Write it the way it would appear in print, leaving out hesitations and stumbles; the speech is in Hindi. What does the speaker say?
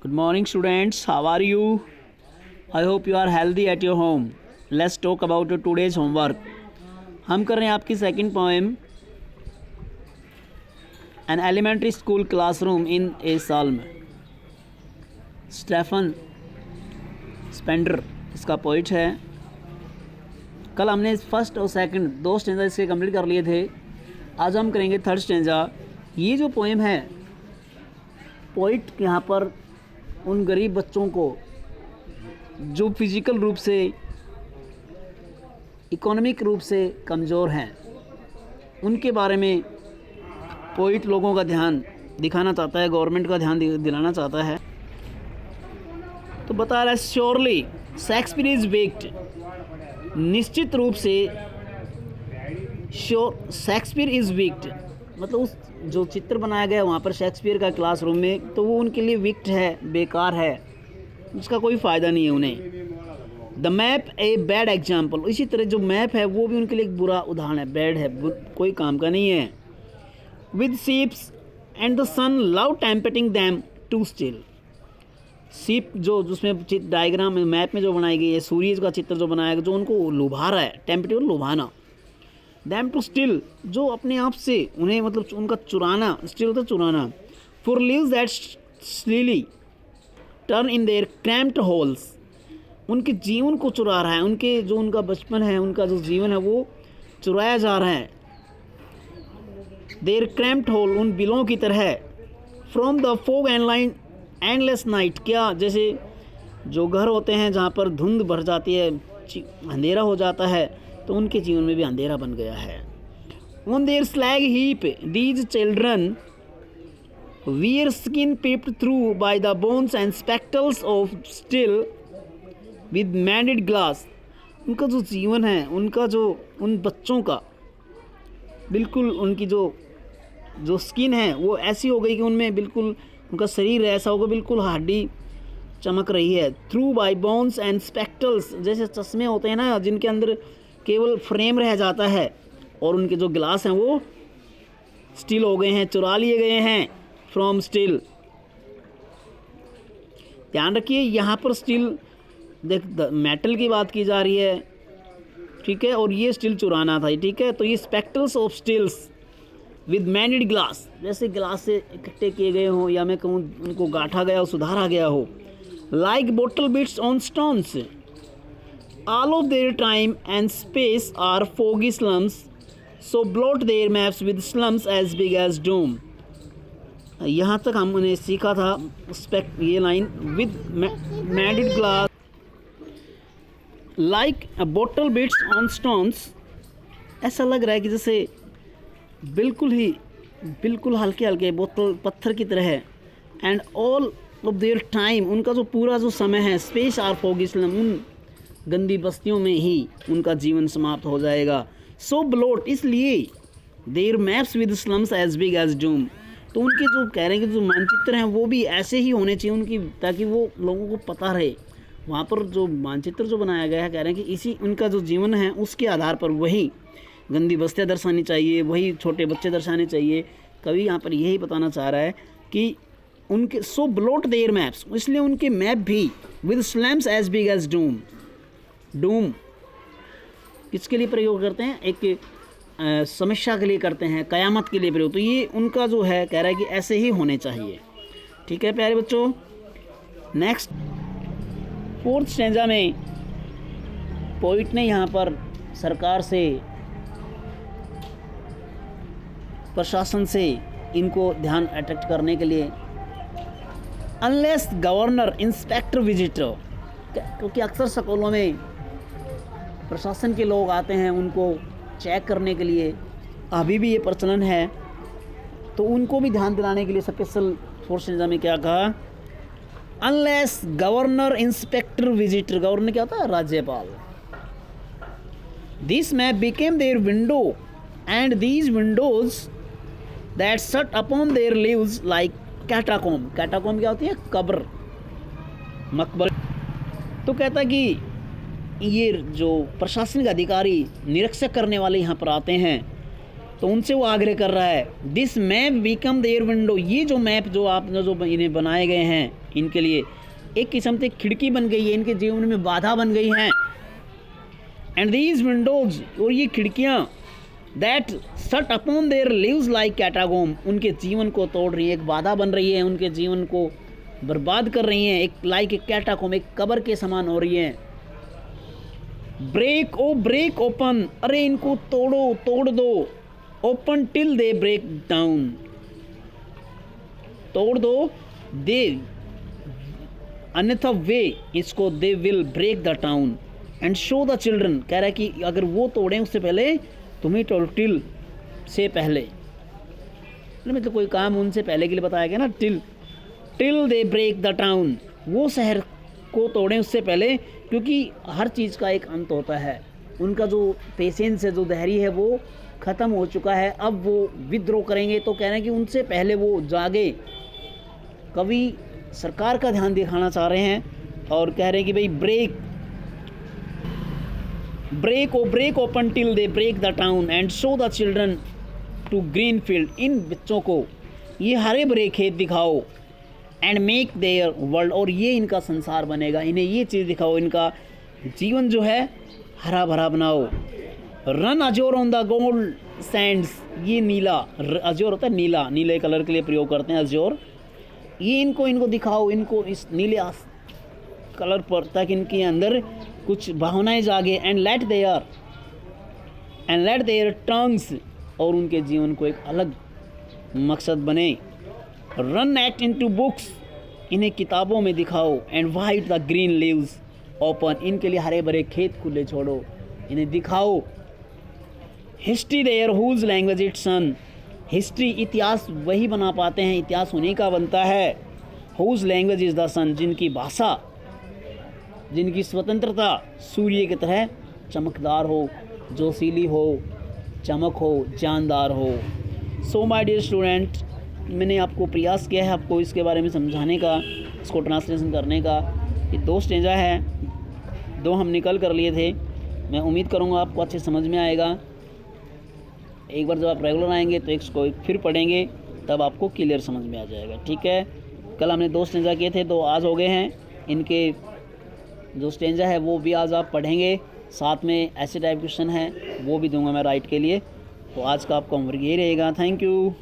Good morning, students. How are you? I hope you are healthy at your home. Let's talk about your today's homework. हम कर रहे हैं आपकी second poem, an elementary school classroom in a slum. Stephen Spender इसका पोइट है। कल हमने फर्स्ट और सेकंड दो स्टेंजा इसके कंप्लीट कर लिए थे। आज हम करेंगे थर्ड स्टेंजा। ये जो पोएम है, पोइट यहाँ पर उन गरीब बच्चों को जो फिजिकल रूप से, इकोनॉमिक रूप से कमज़ोर हैं, उनके बारे में पोइट लोगों का ध्यान दिखाना चाहता है, गवर्नमेंट का ध्यान दिलाना चाहता है। तो बता रहा है, श्योरली शेक्सपियर इज़ विक्ड, निश्चित रूप से शेक्सपियर इज़ विक्ड, मतलब उस जो चित्र बनाया गया वहाँ पर शेक्सपियर का क्लासरूम में, तो वो उनके लिए विक्ट है, बेकार है, उसका कोई फ़ायदा नहीं है उन्हें। The map a bad example, इसी तरह जो मैप है वो भी उनके लिए एक बुरा उदाहरण है, बैड है, कोई काम का नहीं है। With ships and the sun love tempting them to steal, सीप जो जिसमें डायग्राम में मैप में जो बनाई गई है, सूर्य का चित्र जो बनाया गया, जो उनको लुभा रहा है, टेम्पटिव लुभाना, दैम टू स्टिल जो अपने आप से उन्हें, मतलब उनका चुराना, स्टिल तो चुराना। For leaves that स्लीली turn in their cramped holes, उनके जीवन को चुरा रहा है, उनके जो उनका बचपन है, उनका जो जीवन है वो चुराया जा रहा है। देयर क्रैम्प्ड होल, उन बिलों की तरह। From the fog and line endless night, क्या जैसे जो घर होते हैं जहाँ पर धुंध भर जाती है, अंधेरा हो जाता है, तो उनके जीवन में भी अंधेरा बन गया है। On their slag heap these children wear skin peeped through by the bones and spectacles of steel with mended glass, उनका जो जीवन है, उनका जो उन बच्चों का बिल्कुल, उनकी जो स्किन है वो ऐसी हो गई कि उनमें बिल्कुल उनका शरीर ऐसा होगा, बिल्कुल हड्डी चमक रही है। Through bye bones and spectacles, जैसे चश्मे होते हैं ना जिनके अंदर केवल फ्रेम रह जाता है, और उनके जो ग्लास हैं वो स्टील हो गए हैं, चुरा लिए गए हैं फ्रॉम स्टील। ध्यान रखिए यहाँ पर स्टील, देख मेटल की बात की जा रही है, ठीक है, और ये स्टील चुराना था, ठीक है। तो ये spectacles of steel with mended glass, जैसे ग्लास से इकट्ठे किए गए हों, या मैं कहूँ उनको गांठा गया हो, सुधारा गया हो। Like bottle beads on stones, all of their time and space are foggy slums, so blot their maps with slums as big as doom। यहाँ तक हमने सीखा था ये line, with mended glass like a bottle bits on stones, ऐसा लग रहा है कि जैसे बिल्कुल हल्के हल्के बोतल पत्थर की तरह है। And all of their time, उनका जो पूरा जो समय है, स्पेस आर foggy slum, उन गंदी बस्तियों में ही उनका जीवन समाप्त हो जाएगा। सो ब्लोट, इसलिए there maps with slums as big as doom, तो उनके जो कह रहे हैं कि जो मानचित्र हैं वो भी ऐसे ही होने चाहिए उनकी, ताकि वो लोगों को पता रहे। वहाँ पर जो मानचित्र जो बनाया गया है, कह रहे हैं कि इसी उनका जो जीवन है उसके आधार पर वही गंदी बस्तियाँ दर्शानी चाहिए, वही छोटे बच्चे दर्शाने चाहिए। कवि यहाँ पर यही बताना चाह रहा है कि उनके सो ब्लोट देयर मैप्स, इसलिए उनके मैप भी with slums as big as doom. Doom किसके लिए प्रयोग करते हैं? एक समस्या के लिए करते हैं, कयामत के लिए प्रयोग। तो ये उनका जो है कह रहा है कि ऐसे ही होने चाहिए, ठीक है प्यारे बच्चों। नेक्स्ट फोर्थ स्टेंजा में पोइट ने यहाँ पर सरकार से, प्रशासन से इनको ध्यान अट्रैक्ट करने के लिए, अनलेस गवर्नर इंस्पेक्टर विजिटर, क्योंकि अक्सर स्कूलों में प्रशासन के लोग आते हैं उनको चेक करने के लिए, अभी भी ये प्रचलन है, तो उनको भी ध्यान दिलाने के लिए स्पेशल फोर्थ स्टेंजा में क्या कहा? Unless governor inspector visitor, governor क्या होता है? राज्यपाल। This map became their window and these windows that shut upon their leaves like catacomb. Catacomb क्या होती है? कब्र, मकबर। तो कहता कि ये जो प्रशासनिक अधिकारी, निरीक्षक करने वाले यहाँ पर आते हैं, तो उनसे वो आग्रह कर रहा है this map become their window, ये जो मैप जो आपने जो इन्हें बनाए गए हैं इनके लिए एक किस्म से खिड़की बन गई है, इनके जीवन में बाधा बन गई हैं। एंड दीज विंडोज, और ये खिड़कियाँ दैट सट अपॉन देयर लिव्स लाइक कैटागोम, उनके जीवन को तोड़ रही है, एक बाधा बन रही है, उनके जीवन को बर्बाद कर रही हैं, एक लाइक एक कैटागोम, एक कब्र के समान हो रही हैं। ब्रेक ओ ब्रेक ओपन, अरे इनको तोड़ो तोड़ दो, open till they break down, तोड़ दो दे, अन्यथा वे इसको they will break the town and show the children, कह रहा है कि अगर वो तोड़ें उससे पहले तुम्हें टिल से पहले, मतलब कोई काम उनसे पहले के लिए बताया गया ना, till they break the town, वो शहर को तोड़ें उससे पहले, क्योंकि हर चीज़ का एक अंत होता है। उनका जो पेशेंस है, जो धैर्य है वो ख़त्म हो चुका है, अब वो विद्रोह करेंगे, तो कह रहे हैं कि उनसे पहले वो जागे। कवि सरकार का ध्यान दिखाना चाह रहे हैं और कह रहे हैं कि भाई break open till they break the town and show the children to green field, इन बच्चों को ये हरे भरे खेत दिखाओ, एंड मेक देयर वर्ल्ड, और ये इनका संसार बनेगा, इन्हें ये चीज़ दिखाओ, इनका जीवन जो है हरा भरा बनाओ। Run azure on the gold sands, ये नीला, अजोर होता है नीला, नीले कलर के लिए प्रयोग करते हैं अजोर, ये इनको दिखाओ, इनको इस नीले कलर पर, ताकि इनके अंदर कुछ भावनाएं जागे। एंड लेट देयर टंग्स, और उनके जीवन को एक अलग मकसद बने। रन एट इनटू बुक्स, इन्हें किताबों में दिखाओ। And white the green leaves open, इनके लिए हरे भरे खेत खुले छोड़ो, इन्हें दिखाओ। History theirs whose language it sun, history इतिहास वही बना पाते हैं, इतिहास उन्हीं का बनता है। हुज लैंग्वेज इज़ द सन, जिनकी भाषा, जिनकी स्वतंत्रता सूर्य की तरह चमकदार हो, जोशीली हो, चमक हो, जानदार हो। सो माय डियर स्टूडेंट, मैंने आपको प्रयास किया है आपको इसके बारे में समझाने का, इसको ट्रांसलेशन करने का। ये 2 स्टेंजा है, 2 हम निकल कर लिए थे। मैं उम्मीद करूँगा आपको अच्छे समझ में आएगा। एक बार जब आप रेगुलर आएंगे तो इसको फिर पढ़ेंगे, तब आपको क्लियर समझ में आ जाएगा। ठीक है, कल हमने 2 स्टेंजा किए थे, 2 आज हो गए हैं। इनके जो स्टेंजा है वो भी आज आप पढ़ेंगे, साथ में ऐसे टाइप क्वेश्चन है वो भी दूंगा मैं राइट के लिए। तो आज का आपका होमवर्क ये रहेगा। Thank you.